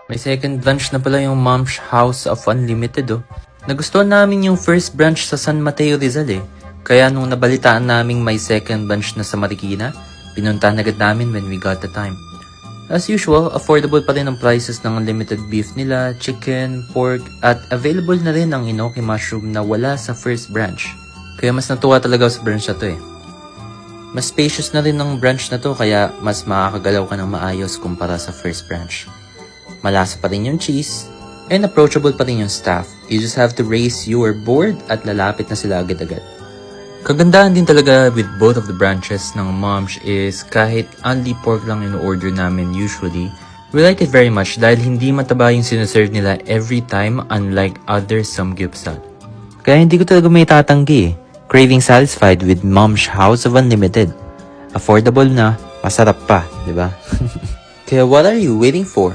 May second branch na pala yung Mom's House of Unlimited Nagustuhan namin yung first branch sa San Mateo Rizal Kaya nung nabalitaan naming may second branch na sa Marikina, pinuntahan agad namin when we got the time. As usual, affordable pa rin ang prices ng unlimited beef nila, chicken, pork, at available na rin ang enoki mushroom na wala sa first branch. Kaya mas natuwa talaga sa branch na to Mas spacious na rin ang branch na to kaya mas makakagalaw ka ng maayos kumpara sa first branch. Malasa pa rin yung cheese, and approachable pa rin yung staff. You just have to raise your board at lalapit na sila agad-agad. Kagandahan din talaga with both of the branches ng Mom's is kahit only pork lang in-order namin usually, we like it very much dahil hindi mataba yung sinaserve nila every time unlike other samgyeopsal. Kaya hindi ko talaga may tatanggi Craving satisfied with Mom's House of Unlimited. Affordable na, masarap pa, di ba? Kaya what are you waiting for?